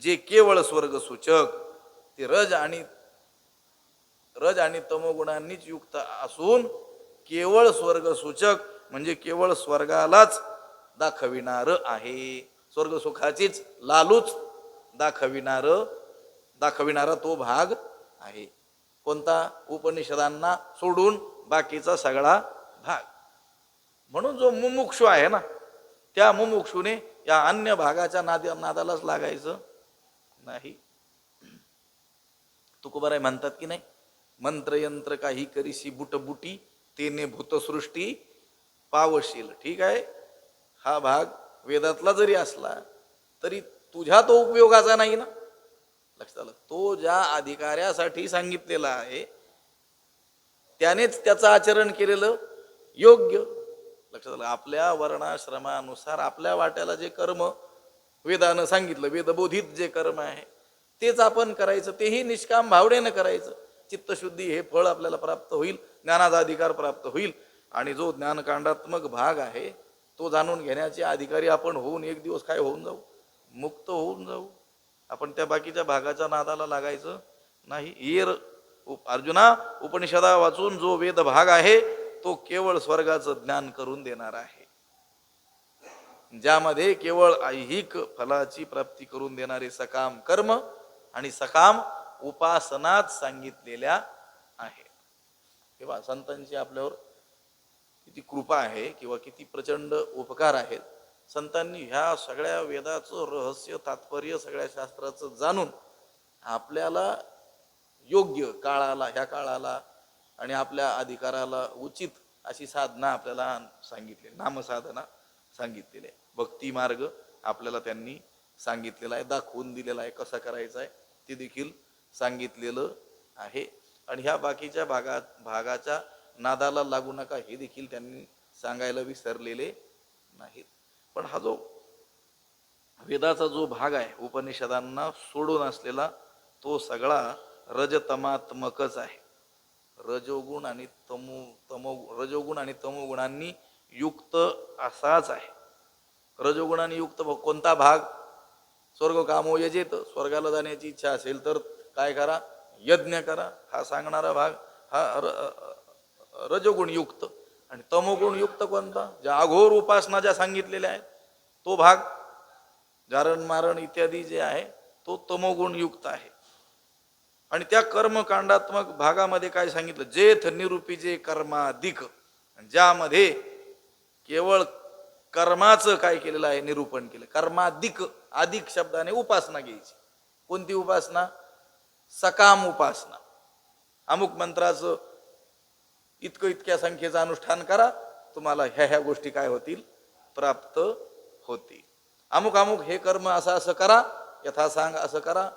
जे केवळ स्वर्ग सूचक, ते रज आणि तम गुणांनीच युक्त असून केवळ स्वर्ग सूचक म्हणजे केवळ स्वर्गालाच दाखविणार आहे. स्वर्ग सुखाचीच लालूच दाखविणारा तो भाग आहे. कोणता? उपनिषदांना सोडून बाकीचा सगळा भाग. म्हणून जो मुमुक्षु आहे ना, त्या मुमुक्षुने या अन्य भागाच्या नादालाच लागायचं नाही. तुकोबाराय म्हणतात की नाही, मंत्रयंत्र काही करीसी बुटबुटी, तेने भूतसृष्टी पावशील. ठीक आहे, हा भाग वेदातला जरी असला तरी तुझ्या तो उपयोगाचा नाही ना. लक्षात आलं? तो ज्या अधिकाऱ्यासाठी सांगितलेला आहे त्यानेच त्याचं आचरण केलेलं योग्य. लक्षात आलं? आपल्या वर्णाश्रमानुसार आपल्या वाट्याला जे कर्म वेदानं सांगितलं, वेदबोधित जे कर्म आहे तेच आपण करायचं, तेही निष्काम भावनेनं करायचं. चित्तशुद्धी हे फळ आपल्याला प्राप्त होईल, ज्ञानाचा अधिकार प्राप्त होईल. आणि जो ज्ञानकांडात्मक भाग आहे तो जाणून घेण्याचे अधिकारी आपण होऊन एक दिवस काय होऊन जाऊ? मुक्त होऊन जाऊ. आपण त्या बाकीच्या भागाच्या नादाला लागायचं नाही. येर अर्जुना, उपनिषदा वाचून जो वेद भाग आहे तो केवळ स्वर्गाचं ज्ञान करून देणार आहे, ज्यामध्ये केवळ ऐहिक फलाची प्राप्ती करून देणारे सकाम कर्म आणि सकाम उपासनात सांगितलेल्या आहे. तेव्हा संतांची आपल्यावर किती कृपा आहे किंवा किती प्रचंड उपकार आहेत. संतांनी ह्या सगळ्या वेदाचं रहस्य, तात्पर्य, सगळ्या शास्त्राचं जाणून आपल्याला योग्य काळाला, ह्या काळाला आणि आपल्या अधिकाराला उचित अशी साधना आपल्याला सांगितली, नामसाधना सांगितलेली आहे. भक्ती मार्ग आपल्याला त्यांनी सांगितलेला आहे, दाखवून दिलेला आहे. कसा करायचा आहे ते देखील सांगितलेलं आहे. आणि ह्या बाकीच्या भागाच्या नादाला लागू नका हे देखील त्यांनी सांगायला विसरलेले नाहीत. पण हा जो वेदाचा जो भाग आहे उपनिषदांना सोडून असलेला, तो सगळा रजतमात्मकच आहे. रजोगुण आणि रजोगुण आणि तमोगुणांनी युक्त असाच आहे. रजोगुणांनी युक्त कोणता भाग? स्वर्ग कामो यजेत, स्वर्गाला जाण्याची इच्छा असेल तर काय करा? यज्ञ करा. हा सांगणारा भाग हा रजोगुण युक्त. आणि तमोगुण युक्त कोणता? ज्या अघोर उपासना ज्या सांगितलेल्या आहेत तो भाग, जारण मारण इत्यादी जे आहे तो तमोगुण युक्त आहे. आणि त्या कर्मकांडात्मक भागामध्ये काय सांगितलं? जेथ निरूपी जे कर्माधिक, ज्यामध्ये केवळ कर्माचं काय केलेलं आहे, निरूपण केलं. कर्माधिक, अधिक शब्दाने उपासना घ्यायची. कोणती उपासना? सकाम उपासना. अमुक मंत्राचं इतक्या संख्येचं अनुष्ठान करा, तुम्हाला ह्या ह्या गोष्टी काय होतील, प्राप्त होतील. अमुक अमुक हे कर्म असं असं करा, यथासांग असं करा,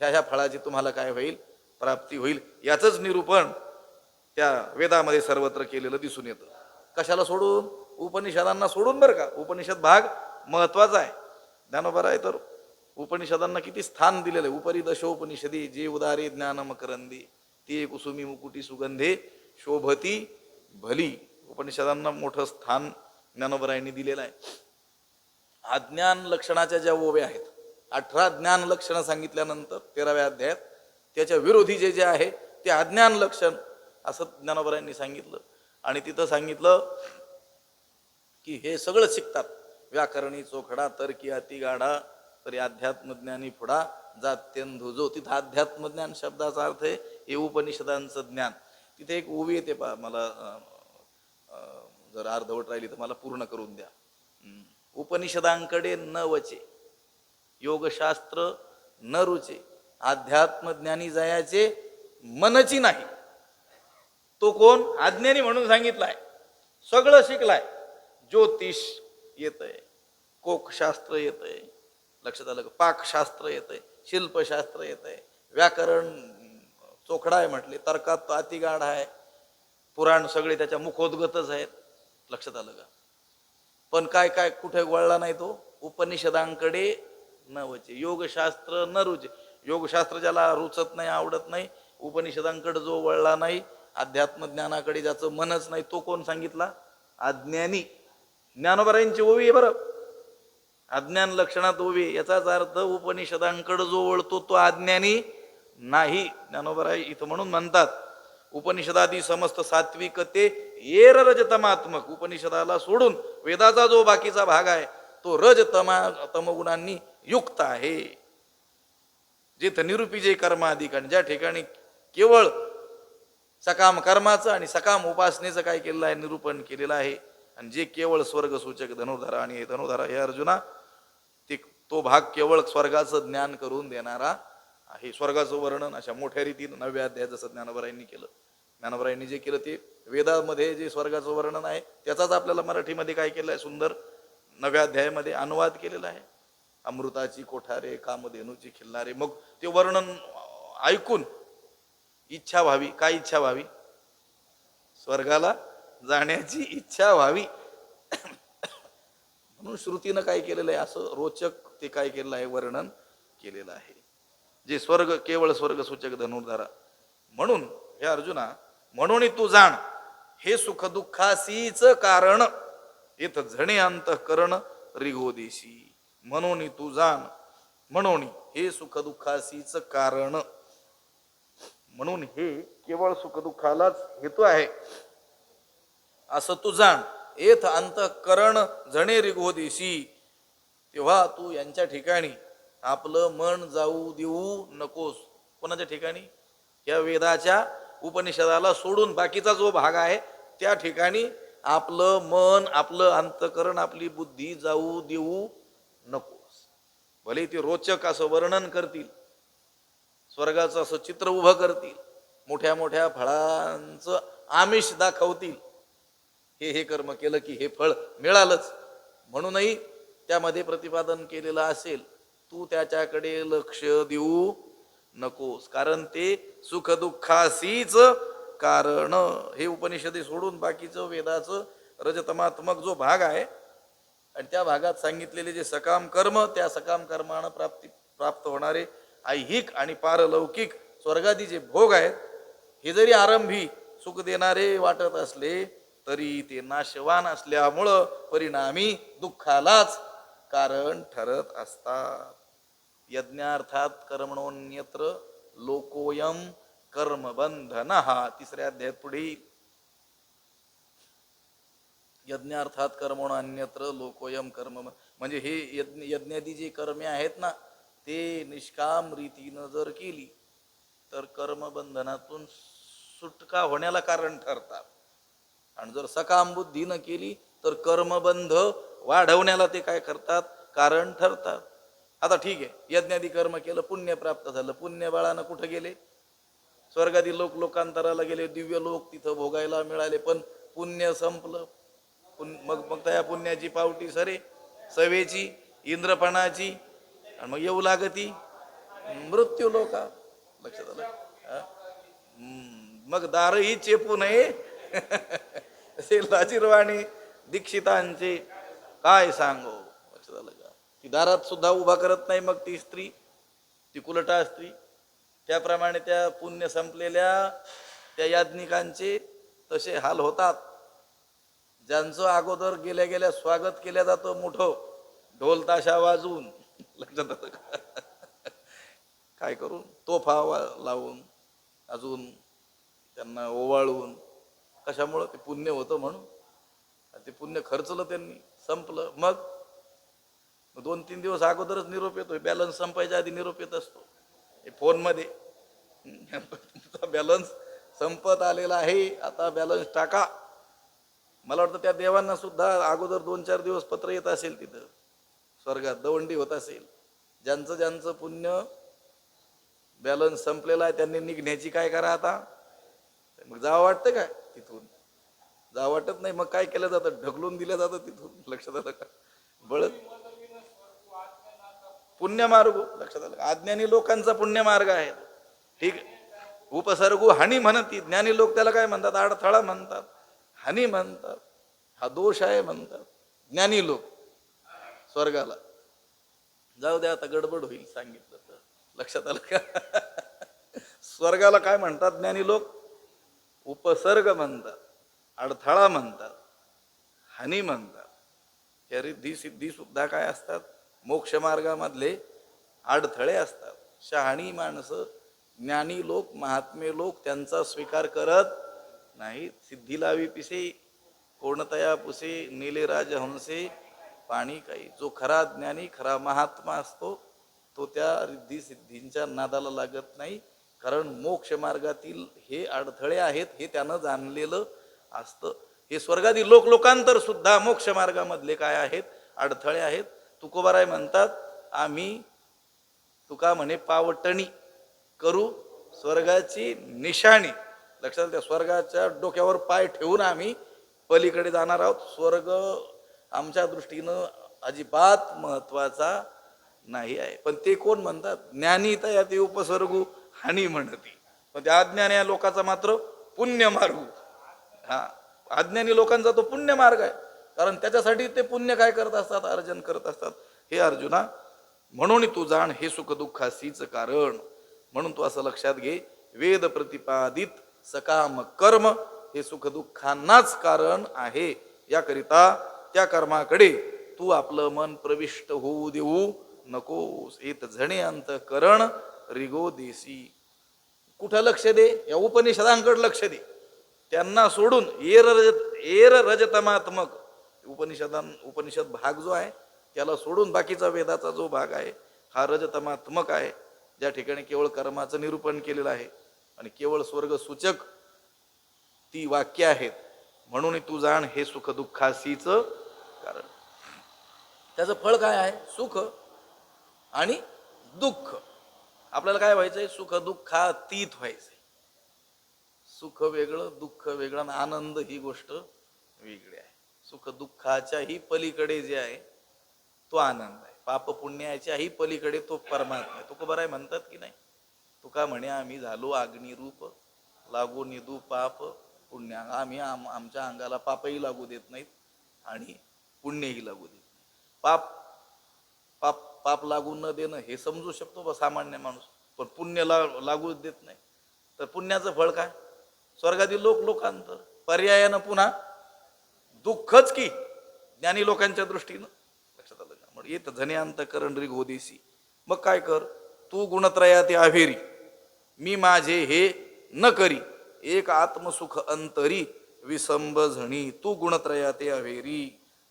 ह्या ह्या फळाची तुम्हाला काय होईल, प्राप्ती होईल. याचंच निरूपण त्या वेदामध्ये सर्वत्र केलेलं दिसून येतं. कशाला सोडून? उपनिषदांना सोडून. बरं का, उपनिषद भाग महत्वाचा आहे. ज्ञानोबा आहे तर उपनिषदांना किती स्थान दिलेलं आहे. उपरी दशोपनिषदी जे उदारे ज्ञान मकरंदी, ते कुसुमी मुकुटी सुगंधे शोभती भली. उपनिषदांना मोठं स्थान ज्ञानोबरायांनी दिलेलं आहे. अज्ञान लक्षणाच्या ज्या ओव्या आहेत, 18 ज्ञान लक्षणं सांगितल्यानंतर 13व्या अध्यायात त्याच्या विरोधी जे जे आहे ते अज्ञान लक्षण असं ज्ञानोबरायांनी सांगितलं. आणि तिथं सांगितलं की हे सगळं शिकतात. व्याकरणी चोखडा, तर्की अतिगाढा, तरी अध्यात्मज्ञानी पुढा जात्यंधुजो. तिथं अध्यात्मज्ञान शब्दाचा अर्थ आहे हे उपनिषदांचं ज्ञान. तिथे एक ओवी येते पहा, मला जर अर्धवट राहिली तर मला पूर्ण करून द्या. उपनिषदांकडे न वचे, योगशास्त्र न रुचे, अध्यात्मज्ञानी जयाचे मनची नाही. तो कोण? अज्ञानी म्हणून सांगितलाय. सगळं शिकलाय. ज्योतिष येतंय, कोकशास्त्र येतंय, लक्षात आलं का, पाकशास्त्र येतंय, शिल्पशास्त्र येतंय, व्याकरण चोखडा आहे म्हटले, तर्कात अतिगाढ आहे, पुराण सगळे त्याच्या मुखोद्गतच आहेत. लक्षात आलं का? पण काय काय कुठे वळला नाही तो? उपनिषदांकडे न वचे, योगशास्त्र न रुचे. योगशास्त्र ज्याला रुचत नाही, आवडत नाही, उपनिषदांकडे जो वळला नाही, अध्यात्म ज्ञानाकडे ज्याचं मनच नाही, तो कोण सांगितला? अज्ञानी. ज्ञानोबरायांची ओवी आहे बरं, अज्ञान लक्षणात ओवी. याचाच अर्थ उपनिषदांकडे जो वळतो तो अज्ञानी नाही. ज्ञानोबराय इथं म्हणून म्हणतात, उपनिषदादी समस्त सात्विकते येर रजतमात्मक. उपनिषदाला सोडून वेदाचा जो बाकीचा भाग आहे तो तमगुणांनी युक्त आहे. जिथं निरूपी जे कर्माधिक, आणि ज्या ठिकाणी केवळ सकाम कर्माचं आणि सकाम उपासनेचं काय केलेलं आहे, निरूपण केलेलं आहे. आणि जे केवळ स्वर्गसूचक धनुर्धरा, आणि धनुर्धरा हे अर्जुना तो भाग केवळ स्वर्गाचं ज्ञान करून देणारा आहे. स्वर्गाचं वर्णन अशा मोठ्या रीतीनं 9व्या अध्यायात जसं ज्ञानोबरायांनी केलं. ज्ञानोबरायांनी जे केलं ते वेदामध्ये जे स्वर्गाचं वर्णन आहे त्याचाच आपल्याला मराठीमध्ये काय केलं आहे, सुंदर 9व्या अध्यायामध्ये अनुवाद केलेला आहे. अमृताची कोठारे, कामधेनूची खिल्लारे. मग ते वर्णन ऐकून इच्छा व्हावी. काय इच्छा व्हावी? स्वर्गाला जाण्याची इच्छा व्हावी. म्हणून श्रुतीनं काय केलेलं आहे, असं रोचक ते काय केलेलं आहे, वर्णन केलेलं आहे. जे स्वर्ग केवळ स्वर्ग सूचक धनुर्धरा. म्हणून हे अर्जुना, म्हणून तू जाण हे सुख दुःखासीच कारण, येथ झणे अंतःकरण रिगोदेशी. म्हणून तू जाण, म्हणून हे सुख दुःखासीच कारण, म्हणून हे केवळ सुख दुःखालाच हेतू आहे असं तू जाण. येथ अंतःकरण झणे रिगोदेशी. तेव्हा तू यांच्या ठिकाणी आपलं मन जाऊ देऊ नकोस. कोणाच्या ठिकाणी? या वेदाच्या उपनिषदाला सोडून बाकीचा जो भाग आहे त्या ठिकाणी आपलं मन, आपलं अंतःकरण, आपली बुद्धी जाऊ देऊ नकोस. भले ते रोचक असं वर्णन करतील, स्वर्गाचं असं चित्र उभं करतील, मोठ्या मोठ्या फळांचं आमिष दाखवतील, हे कर्म केलं की हे फळ मिळालंच म्हणूनही त्यामध्ये प्रतिपादन केलेलं असेल, तू त्याच्याकडे लक्ष देऊ नकोस. कारण ते सुख दुःखासीच कारण. हे उपनिषदे सोडून बाकीचं वेदाचं रजतमात्मक जो भाग आहे आणि त्या भागात सांगितलेले जे सकाम कर्म, त्या सकाम कर्मानं प्राप्त होणारे ऐहिक आणि पारलौकिक स्वर्गादी जे भोग आहेत, हे जरी आरंभी सुख देणारे वाटत असले तरी ते नाशवान असल्यामुळं परिणामी दुःखालाच कारण ठरत असतात. यज्ञार्थात कर्मणोन्यत्र लोकोयम कर्मबंधनः. 3ऱ्या अध्यायात पुढे यज्ञार्थात कर्मणोन्यत्र लोकोयम कर्म, म्हणजे हे यज्ञादी जे कर्मे आहेत ना, ते निष्काम रीतीनं जर केली तर कर्मबंधनातून सुटका होण्याला कारण ठरतात. आणि जर सकाम बुद्धी न केली तर कर्मबंध वाढवण्याला ते काय करतात, कारण ठरतात. आता ठीक आहे, यज्ञादी कर्म केलं, पुण्य प्राप्त झालं, पुण्य बाळानं कुठं गेले, स्वर्गादी लोक लोकांतराला गेले, दिव्य लोक तिथं भोगायला मिळाले, पण पुण्य संपलं. मग मग त्या पुण्याची पावटी सरे सवेची, इंद्रपणाची, आणि मग येऊ लागती मृत्यू लोका. लक्षात आलं? मग दारही चेपू नये असे लाजीरवाणी दीक्षितांचे काय सांगो. लक्षात आलं का? ती दारात सुद्धा उभा करत नाही मग ती स्त्री, ती कुलटा स्त्री. त्याप्रमाणे त्या पुण्य संपलेल्या त्या याज्ञिकांचे तसे हाल होतात. ज्यांचं अगोदर गेल्या गेल्या स्वागत केलं जातं मोठं ढोल ताशा वाजवून. लक्षात आलं का? काय करून तोफा लावून अजून त्यांना ओवाळून. कशामुळं? ते पुण्य होतं म्हणून. ते पुण्य खर्चलं त्यांनी, संपलं. मग 2-3 दिवस अगोदरच निरोप येतोय, बॅलन्स संपायच्या आधी निरोप येत असतो फोनमध्ये. तुमचा बॅलन्स संपत आलेला आहे, आता बॅलन्स टाका. मला वाटतं त्या देवांना सुद्धा अगोदर 2-4 दिवस पत्र येत असेल, तिथं स्वर्गात दवंडी होत असेल. ज्यांचं ज्यांचं पुण्य बॅलन्स संपलेला आहे त्यांनी निघण्याची काय करा आता. मग जावं वाटतं काय तिथून? जावं वाटत नाही. मग काय केलं जातं, ढकलून दिलं जातं तिथून. लक्षात आलं का? बळत पुण्यमार्ग. लक्षात आलं? अज्ञानी लोकांचा पुण्यमार्ग आहे. ठीक आहे. उपसर्गू हानी म्हणती, ज्ञानी लोक त्याला काय म्हणतात, अडथळा म्हणतात, हानी म्हणतात, हा दोष आहे म्हणतात ज्ञानी लोक स्वर्गाला. जाऊ द्या, आता गडबड होईल सांगितलं तर. लक्षात आलं का? स्वर्गाला काय म्हणतात ज्ञानी लोक? उपसर्ग म्हणतात, अडथळा म्हणतात, हानी म्हणतात. या रिद्धी सिद्धी सुद्धा काय असतात, मोक्ष मार्गामधले अडथळे असतात. शहाणी माणसं, ज्ञानी लोक, महात्मे लोक त्यांचा स्वीकार करत नाहीत. सिद्धी लावी पिसे कोणतया पुसे, नेले राजहंसे पाणी काही. जो खरा ज्ञानी, खरा महात्मा असतो तो त्या रिद्धी सिद्धींच्या नादाला लागत नाही. कारण मोक्ष मार्गातील हे अडथळे आहेत हे त्यानं जाणलेलं असतं. हे स्वर्गादी लोक लोकांतर सुद्धा मोक्ष मार्गामधले काय आहेत, अडथळे आहेत. तुकोबाराय म्हणतात, आम्ही तुका म्हणे पावटणी करू स्वर्गाची निशाणी. लक्षात, त्या स्वर्गाच्या डोक्यावर पाय ठेवून आम्ही पलीकडे जाणार आहोत. स्वर्ग आमच्या दृष्टीनं अजिबात महत्वाचा नाही आहे. पण ते कोण म्हणतात? ज्ञानी तर ते उपसर्गू हानी म्हणती, पण त्या अज्ञानी लोकांचा मात्र पुण्य मार्ग. हा, अज्ञानी लोकांचा तो पुण्य मार्ग आहे. कारण त्याच्यासाठी ते पुण्य काय करत असतात, अर्जन करत असतात. हे अर्जुना, म्हणून तू जाण हे सुख दुःखासीच कारण. म्हणून तू असं लक्षात घे, वेद प्रतिपादित सकाम कर्म हे सुख दुःखांनाच कारण आहे. याकरिता त्या कर्माकडे तू आपलं मन प्रविष्ट होऊ देऊ नकोस. येत झणे अंतकरण रिगो देसी. कुठं लक्ष दे? या उपनिषदांकडे लक्ष दे. त्यांना सोडून एर रजतमात्मक उपनिषद भाग जो आहे त्याला सोडून बाकीचा वेदाचा जो भाग आहे हा रजतमात्मक आहे, ज्या ठिकाणी केवळ कर्माचं निरूपण केलेलं आहे आणि केवळ स्वर्ग सूचक ती वाक्य आहेत. म्हणून तू जाण हे सुख दुःखासीच कारण. त्याचं फळ काय आहे? सुख आणि दुःख. आपल्याला काय व्हायचंय? सुख दुःखातीत व्हायचंय. सुख वेगळं, दुःख वेगळं, आणि आनंद ही गोष्ट वेगळी आहे. सुख दुःखाच्याही पलीकडे जे आहे तो आनंद आहे. पाप पुण्याच्याही पलीकडे तो परमात्मा आहे. तुकोबाराय म्हणतात की नाही, तुका म्हणे आम्ही झालो अग्निरूप, लागू निदू पाप पुण्य. आम्ही आमच्या अंगाला पापही लागू देत नाहीत आणि पुण्यही लागू देत नाही. पाप पाप पाप लागू न देणं हे समजू शकतो बा सामान्य माणूस, पण पुण्य लागू देत नाही. तर पुण्याचं फळ काय? स्वर्गातील लोकांतर. पर्यायानं पुन्हा दुःखच की ज्ञानी लोकांच्या दृष्टीनं. लक्षात आलं का? म्हणजे येत झणे अंतकरण रिगो देसी. मग काय कर? तू गुणत्रयाते आभेरी, मी माझे हे न करी, एक आत्मसुख अंतरी विसंब झणी. तू गुणत्रयाते आभेरी,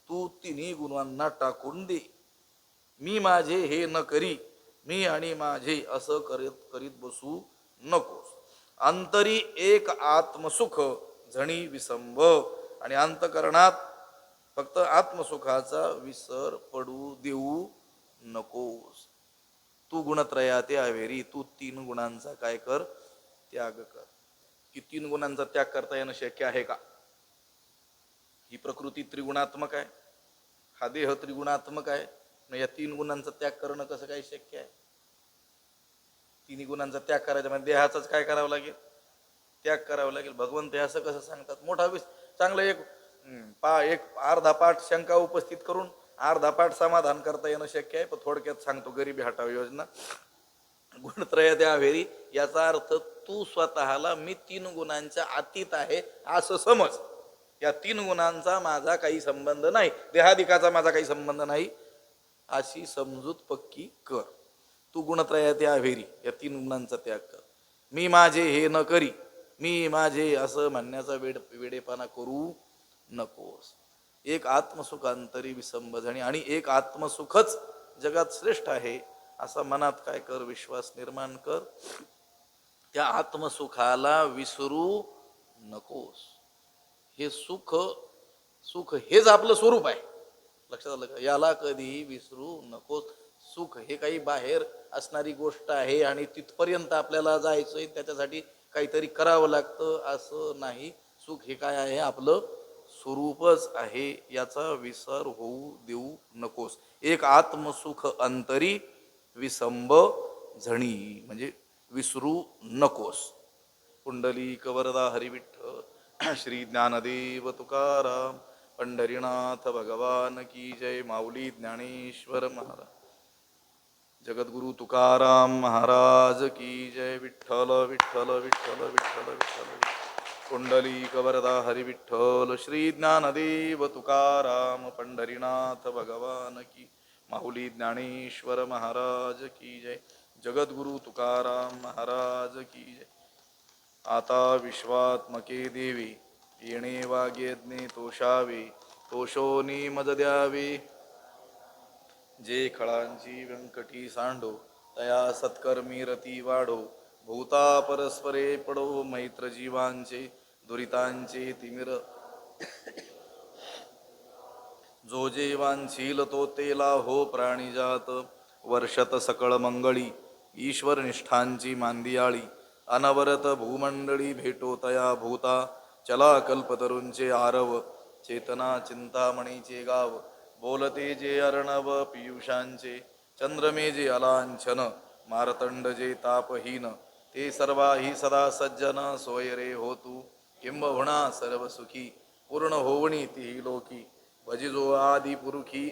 तू तिन्ही गुणांना टाकून दे. मी माझे हे न करी, मी आणि माझे असं करीत बसू नकोस. अंतरी एक आत्मसुख झणी विसंब. आणि अंतकरणात फक्त आत्मसुखाचा विसर पडू देऊ नकोस. तू गुणत्रयाते अवेरी, तू 3 गुणांचा काय कर, त्याग कर. की 3 गुणांचा त्याग करता येणं शक्य आहे का? ही प्रकृती त्रिगुणात्मक आहे, हा देह त्रिगुणात्मक आहे, मग या 3 गुणांचा त्याग करणं कसं काय शक्य आहे? 3 गुणांचा त्याग करायचा म्हणजे देहाचाच काय करावं लागेल, त्याग करावा लागेल. भगवंत हे असं कसं सांगतात? मोठा चांगलं एक अर्धा पाठ शंका उपस्थित करून अर्धा पाठ समाधान करता येणं शक्य आहे. पण थोडक्यात सांगतो, गरिबी हटाव योजना. गुणत्रय द्यावेरी याचा अर्थ तू स्वतःला मी 3 गुणांच्या अतीत आहे असं समज. या 3 गुणांचा माझा काही संबंध नाही, देहादिकाचा माझा काही संबंध नाही, अशी समजूत पक्की कर. तू गुणत्रयात यावेरी, या 3 गुणांचा त्याग कर. मी माझे हे न करी, मी माझे असं म्हणण्याचा वेडेपणा करू नकोस. एक आत्मसुख अंतरी विसंबधणी, आणि एक आत्मसुखच जगात श्रेष्ठ आहे असा मनात काय कर, विश्वास निर्माण कर. त्या आत्मसुखाला विसरू नकोस. हे सुख हेच आपलं स्वरूप आहे, लक्षात आलं का? याला कधीही विसरू नकोस. सुख हे काही बाहेर असणारी गोष्ट आहे आणि तिथपर्यंत आपल्याला जायचंय, त्याच्यासाठी काहीतरी करावं लागतं असं नाही. सुख हे काय आहे, आपलं स्वरूपच आहे, याचा विसर होऊ देऊ नकोस. एक आत्मसुख अंतरी विसंब झणी, म्हणजे विसरू नकोस. पुंडलिक वरदा हरिविठ्ठल. श्री ज्ञानदेव तुकाराम पंढरीनाथ भगवान की जय. माऊली ज्ञानेश्वर महाराज. जगद्गुरु तुकाराम महाराज की जय. विठ्ठल विठ्ठल विठ्ठल विठ्ठल विठ्ठल. पुंडलिक वरदा हरिविठ्ठल. श्री ज्ञानदेव तुकाराम पंढरीनाथ भगवान की. माऊली ज्ञानेश्वर महाराज की जय. जगद्गुरु तुकाराम महाराज की जय. आता विश्वात्मके देवी येणे वाग्यज्ञे तोषावे, तोषोनी मज द्यावे. जे खळांची व्यंकटी सांडो, तया सत्कर्मी रती वाढो. भूता परस्परे पडो, मैत्र जीवांचे दुरितांचे तिमिर. जो जे वांछील तो तेला हो प्राणीजात. वर्षत सकळ मंगळी ईश्वर निष्ठांची मांदियाळी. अनवरत भूमंडळी भेटो तया भूता. चला कल्पतरूंचे आरव, चेतना चिंतामणीचे गाव. बोलते जे अर्णव पियुषांचे, चंद्रमे जे अलांछन. मारतंड जे तापहीन, ते सर्वाही सदा सज्जन. सोयरे हो तू किंबहुना सर्व सुखी, पूर्ण होवणी तिही लोकी. भजिजो आदि पुरुखी,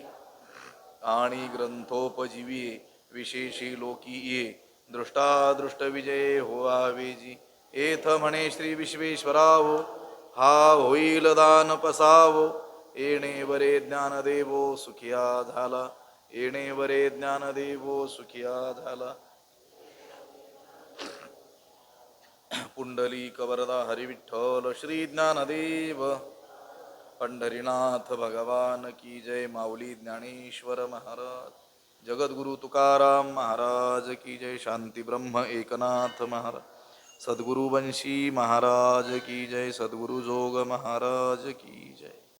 आणि ग्रंथोपजीविये विशेषी लोकी ये. दृष्टादृष्ट विजय होवावेजी. एथ म्हणे श्री विश्वेश्वरावो, हा होईल दान पसावो. येणे वरे ज्ञानदेवो सुखिया झाला, येणे वरे ज्ञानदेवो सुखिया झाला. पुंडलिक वरदा हरिविठ्ठल. श्री ज्ञानदेव पंढरीनाथ भगवान की जय. माऊली ज्ञानेश्वर महाराज. जगद्गुरु तुकाराम महाराज की जय. शांती ब्रह्म एकनाथ महाराज. सद्गुरु वंशी महाराज की जय. सद्गुरु जोग महाराज की जय.